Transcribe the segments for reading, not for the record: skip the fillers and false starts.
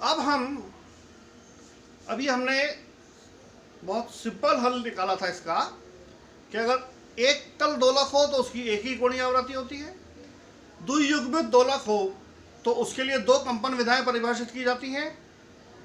अब अभी हमने बहुत सिंपल हल निकाला था इसका कि अगर एक तल दोलक हो तो उसकी एक ही कोणीय आवृत्ति होती है, द्वियुग्मित दोलक हो तो उसके लिए दो कंपन विधाएं परिभाषित की जाती हैं।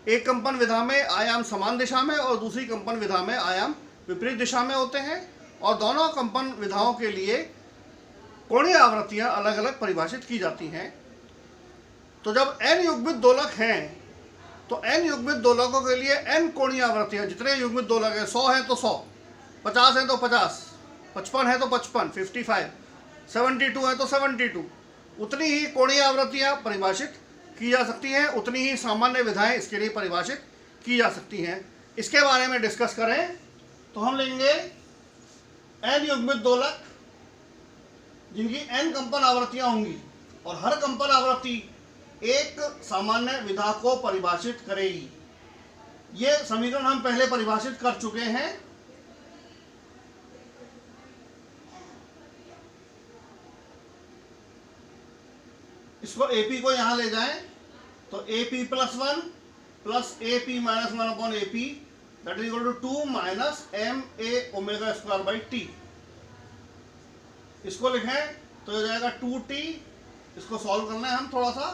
एक कंपन विधा में आयाम समान दिशा में और दूसरी कंपन विधा में आयाम विपरीत दिशा में होते हैं, और दोनों कंपन विधाओं के लिए कोणीय आवृत्तियां अलग अलग परिभाषित की जाती हैं। तो जब n युग्मित दोलक हैं तो n युग्मित दोलकों के लिए n कोणीय आवृत्तियां, जितने युग्मित दोलक हैं, 100 हैं तो 100, 50 हैं तो 50, 55 है तो 55, 55, 72 है तो 72, उतनी ही कोणीय आवृत्तियां परिभाषित की जा सकती हैं, उतनी ही सामान्य विधाएं इसके लिए परिभाषित की जा सकती हैं। इसके बारे में डिस्कस करें तो हम लेंगे n युग्मित दोलक जिनकी n कंपन आवृत्तियां होंगी, और हर कंपन आवृत्ति एक सामान्य विधा को परिभाषित करेगी। ये समीकरण हम पहले परिभाषित कर चुके हैं। इसको AP को यहां ले जाएं तो AP plus 1 plus AP minus 1 upon AP that is equal to 2 minus MA omega square by T। इसको लिखें तो हो जाएगा 2T। इसको सॉल्व करना है हम थोड़ा सा,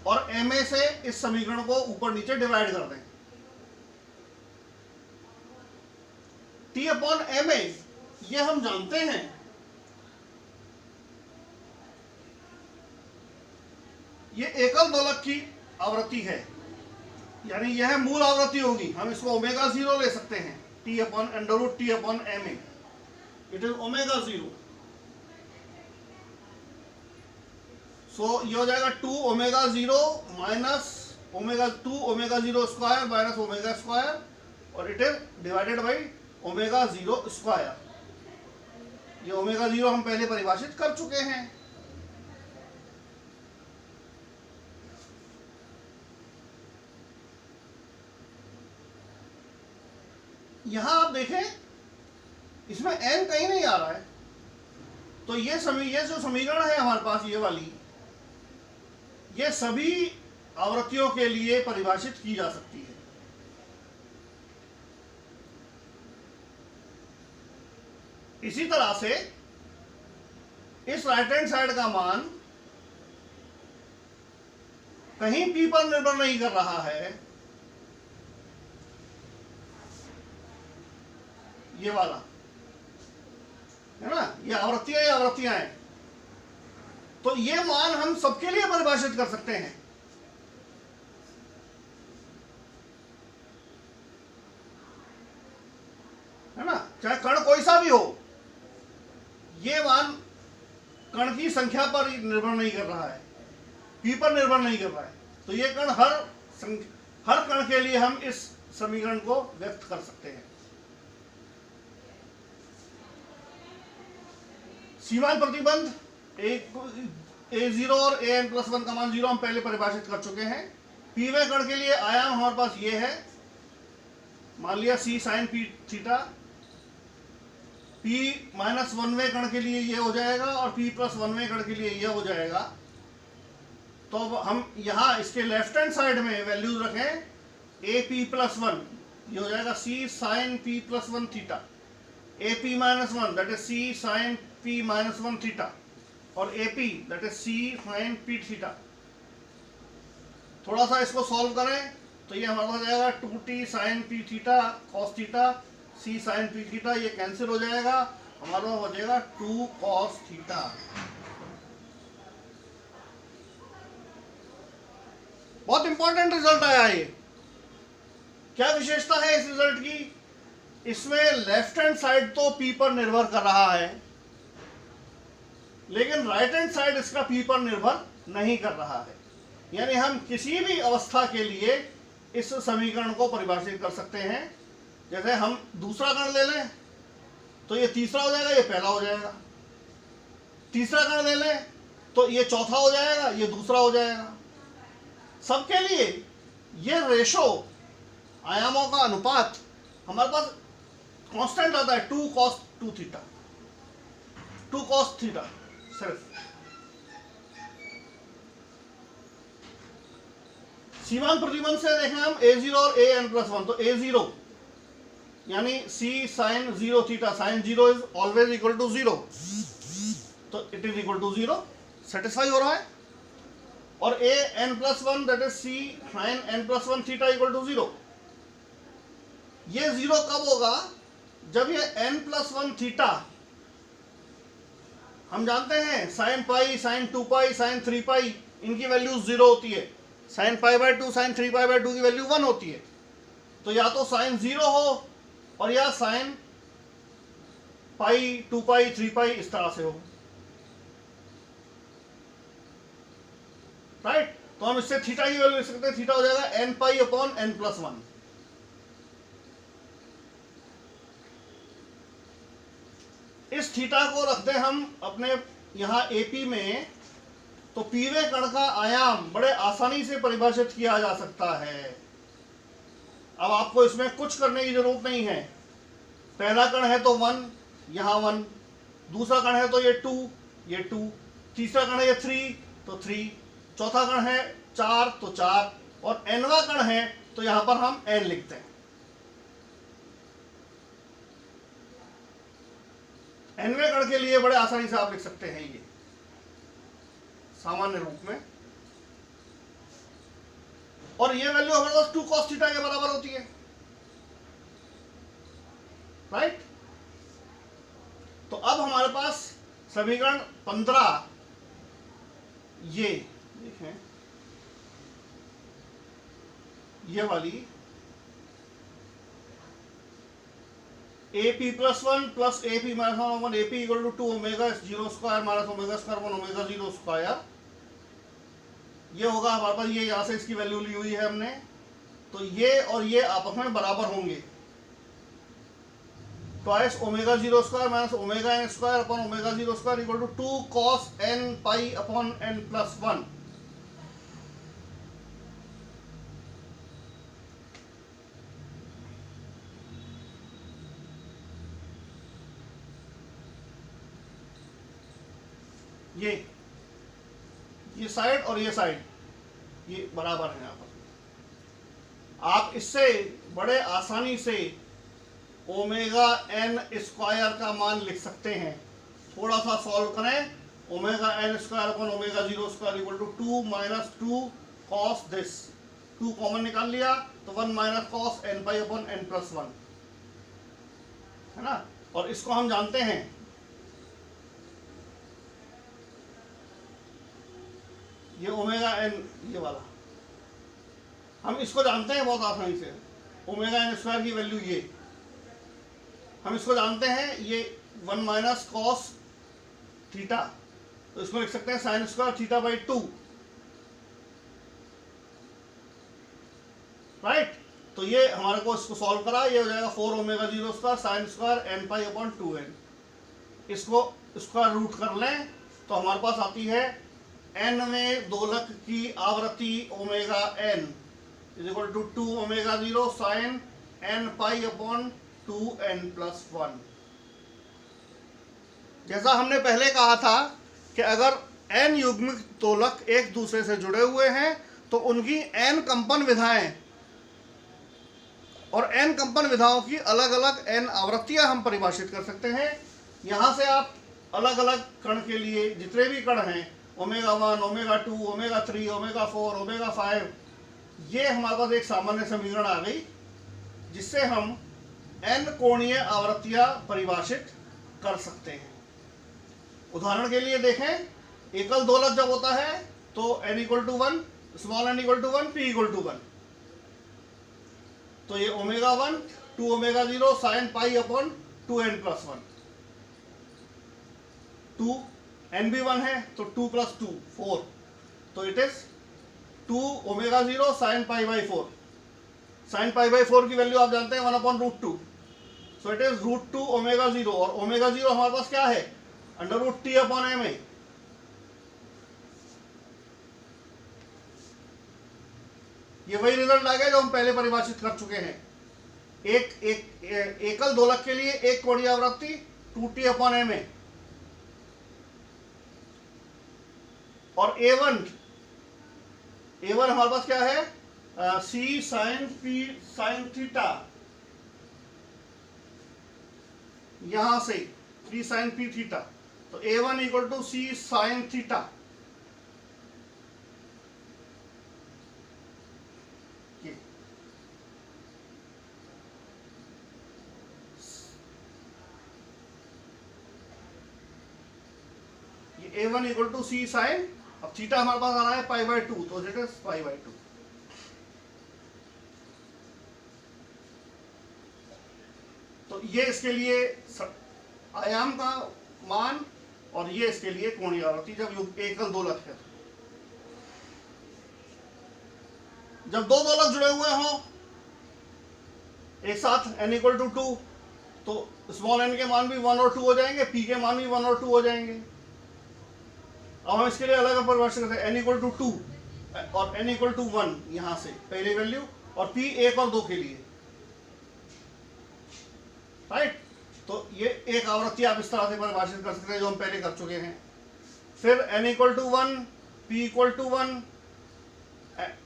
और MA से इस समीकरण को ऊपर नीचे डिवाइड कर दें। T अपॉन MA ये हम जानते हैं, ये एकल दोलक की आवृत्ति है, यानी यह मूल आवृत्ति होगी। हम इसको ओमेगा 0 ले सकते हैं, T upon under root T upon MA, it is omega 0। So ये हो जाएगा 2 omega 0 minus omega 2 omega 0 square minus omega square, और it is divided by omega 0 square. ये ओमेगा 0 हम पहले परिभाषित कर चुके हैं। यहां आप देखें इसमें n कहीं नहीं आ रहा है, तो ये जो समीकरण है हमारे पास, ये वाली, ये सभी आवृत्तियों के लिए परिभाषित की जा सकती है। इसी तरह से इस राइट हैंड साइड का मान कहीं P पर निर्भर नहीं कर रहा है, ये वाला है ना, ये आवृत्तियां हैं, तो ये मान हम सबके लिए परिभाषित कर सकते हैं। है ना, चाहे कण कोई सा भी हो, ये मान कण की संख्या पर निर्भर नहीं कर रहा है, P पर निर्भर नहीं कर रहा है। तो ये कण हर कण के लिए हम इस समीकरण को व्यक्त कर सकते हैं। सीमांत प्रतिबंध A0 और AN+1 का मान 0 हम पहले परिभाषित कर चुके हैं। Pवें कण के लिए आयाम हमारे पास ये है, मान लिया C sin P थीटा। P-1वें कण के लिए ये हो जाएगा और P+1वें कण के लिए ये हो जाएगा। तो हम यहाँ इसके लेफ्ट हैंड साइड में वैल्यूज रखें, AP+1 ये हो जाएगा C sin P+1 theta, AP-1 that is C sin P-1 theta, और AP that is C sin P theta. थोड़ा सा इसको सॉल्व करें तो ये हमारे पास जाएगा 2T sin P theta cos theta, C sin P theta ये कैंसिल हो जाएगा, हमारे पास हो जाएगा 2 cos थीटा। बहुत इंपॉर्टेंट रिजल्ट आया ये। क्या विशेषता है इस रिजल्ट की? इसमें लेफ्ट हैंड साइड तो P पर निर्भर कर रहा है, लेकिन राइट हैंड साइड इसका P पर निर्भर नहीं कर रहा है। यानी हम किसी भी अवस्था के लिए इस समीकरण को परिभाषित कर सकते हैं। जैसे हम दूसरा कण ले लें तो ये तीसरा हो जाएगा, ये पहला हो जाएगा। तीसरा कण ले लें तो ये चौथा हो जाएगा, ये दूसरा हो जाएगा। सबके लिए ये रेशो, आयामों का अनुपात हमारे पास कांस्टेंट आता है, 2 cos 2 थीटा, 2 cos थीटा सिर्फ। सीमांत प्रतिबंध से देखें हम a0 और an+1, तो a0 यानी c sin 0 theta, sin 0 is always equal to 0, तो it is equal to 0, satisfy हो रहा है। और an+1 that is c sin n+1 theta equal to 0, ये 0 कब होगा? जब ये n+1 थीटा, हम जानते हैं sin पाई, sin 2 पाई, sin 3 पाई, इनकी वैल्यू 0 होती है। sin π/2, sin 3π/2 की वैल्यू 1 होती है। तो या तो sin 0 हो और या sin पाई, 2 पाई, 3 पाई इस तरह से हो, राइट। तो हम इससे थीटा की वैल्यू लिख सकते हैं, थीटा हो जाएगा n π/n+1। इस थीटा को रख दें हम अपने यहां AP में, तो पीवे कण का आयाम बड़े आसानी से परिभाषित किया जा सकता है। अब आपको इसमें कुछ करने की जरूरत नहीं है। पहला कण है तो 1, यहां 1, दूसरा कण है तो ये 2, ये 2, तीसरा कण है ये 3, तो 3, चौथा कण है 4, तो 4, और nवा कण है तो यहां पर हम n लिखते हैं। nवे कण के लिए बड़े आसानी से आप लिख सकते हैं ये सामान्य रूप में, और ये वैल्यू हमारे पास 2 cos थीटा के बराबर होती है, राइट। तो अब हमारे पास समीकरण 15, ये देखें, ये वाली AP+1 plus AP-1, AP equal to 2 omega 0 square minus omega square 1 omega 0 square, ये होगा हमारे पास। ये यहां से इसकी वैल्यू ली हुई है हमने, तो ये और ये आपस में बराबर होंगे, twice omega 0 square minus omega n square upon omega 0 square equal to 2 cos n pi upon n+1। ये साइड और ये साइड ये बराबर है। यहां पर आप इससे बड़े आसानी से ओमेगा n स्क्वायर का मान लिख सकते हैं। थोड़ा सा सॉल्व करें, omega n square upon omega 0 square equal to 2 minus 2 cos this, 2 common निकाल लिया तो 1 minus cos n pi upon n+1, है ना। और इसको हम जानते हैं, ये ओमेगा n, ये वाला हम इसको जानते हैं बहुत आसानी से। ओमेगा n स्क्वायर की वैल्यू ये हम इसको जानते हैं, ये 1 माइनस कॉस थीटा, तो इसको लिख सकते हैं sine square theta by 2, right. तो ये हमारे को इसको सॉल्व करा, ये हो जाएगा 4 omega 0 square sine square n pi upon 2n। इसको स्क्वायर रूट कर लें तो हमारे पास आती है nवें दोलक की आवृत्ति omega n is equal to 2 omega 0 sine n pi upon 2n+1। जैसा हमने पहले कहा था कि अगर n युग्मिक दोलक एक दूसरे से जुड़े हुए हैं तो उनकी n कंपन विधाएं और n कंपन विधाओं की अलग अलग n आवृत्तियां हम परिभाषित कर सकते हैं। यहां से आप अलग अलग कण के लिए जितने भी कण हैं, omega 1, omega 2, omega 3, omega 4, omega 5, ये हमारे पास एक सामान्य समीकरण आ गई जिससे हम n कोणीय आवृत्तियां परिभाषित कर सकते हैं। उदाहरण के लिए देखें, एकल दोलक जब होता है तो n equal to 1, small n equal to 1, p equal to 1, तो ये omega 1 2 omega 0 sine pi upon 2n+1, 2 n भी 1 है तो 2 + 2 4, तो it is 2 omega 0 sine pi by 4। Sine pi by 4 की वैल्यू आप जानते हैं 1/√2, सो इट इज √2 ओमेगा 0, और ओमेगा 0 हमारे पास क्या है, √t/ma। ये वही रिजल्ट आ गया जो हम पहले परिभाषित कर चुके हैं। एकल दोलक के लिए एक कोणीय आवृत्ति 2t/ma, और A1 हमारे पास क्या है, C sine P sine theta, यहां से पी साइन पी थीटा, तो A1 equal to C sine theta. ये A1 equal to C sine, अब थीटा हमारे पास आ रहा है पाई बाय 2, तो इट इज पाई बाय 2। तो ये इसके लिए आयाम का मान और ये इसके लिए कोणीय आवृत्ति जब एकल दोलक है। जब दो दोलक जुड़े हुए हों एक साथ n इक्वल टू 2, तो स्मॉल n के मान भी 1 और 2 हो जाएंगे, p के मान भी 1 और 2 हो जाएंगे। अब हम इसके लिए अलग परिभाषा करते हैं, n इक्वल टू 2 और n इक्वल टू 1 यहां से पहली वैल्यू, और p 1 और 2 के लिए, राइट। तो ये एक आवृत्ति आप इस तरह से परिभाषित कर सकते हैं जो हम पहले कर चुके हैं। फिर n equal to 1, p equal to 1,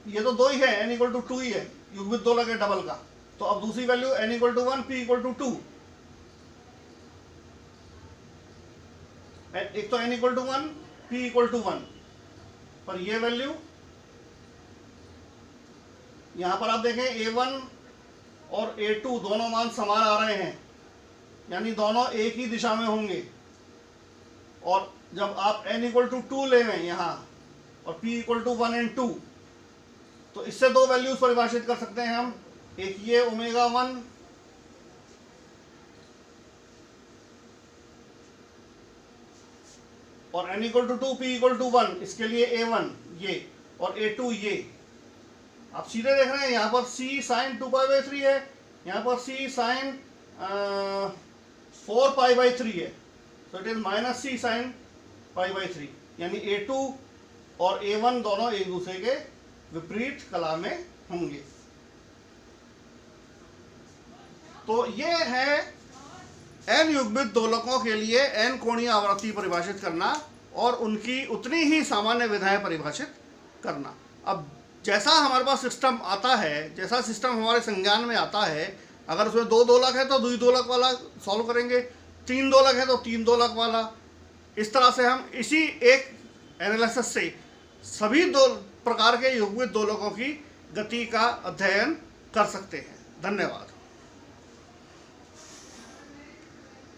ये तो 2 ही है, n इक्वल टू 2 ही है, युग्मित दोलक है डबल का। तो अब दूसरी value n equal to 1, p equal to 2। एक तो n equal to 1, p equal to 1, पर ये वैल्यू यहां पर आप देखें A1 और A2 दोनों मान समान आ रहे हैं, यानी दोनों एक ही दिशा में होंगे। और जब आप n इक्वल टू 2 ले लें यहाँ और p इक्वल टू 1 and 2, तो इससे दो वैल्यूज परिभाषित कर सकते हैं हम, एक ये ओमेगा 1 और n equal to 2, p equal to 1, इसके लिए A1 ये और A2 ये। आप सीधे देख रहे हैं यहाँ पर c साइन 2 पाई बाई 3 है, यहाँ पर c साइन 4 पाई बाई 3 है, तो it is minus c sine pi by 3, यानी A2 और A1 दोनों एक दूसरे के विपरीत कला में होंगे। तो ये है n युग्मित दोलकों के लिए n कोणीय आवृत्ति परिभाषित करना और उनकी उतनी ही सामान्य विधाएं परिभाषित करना। अब जैसा हमारे पास सिस्टम आता है, जैसा सिस्टम हमारे संज्ञान में आता है, अगर उसमें 2 दोलक है तो 2 दोलक वाला सॉल्व करेंगे, 3 दोलक है तो 3 दोलक वाला। इस तरह से हम इसी एक एनालिसिस से सभी दो प्रकार के युग्मित दोलकों की गति का अध्ययन कर सकते हैं। धन्यवाद।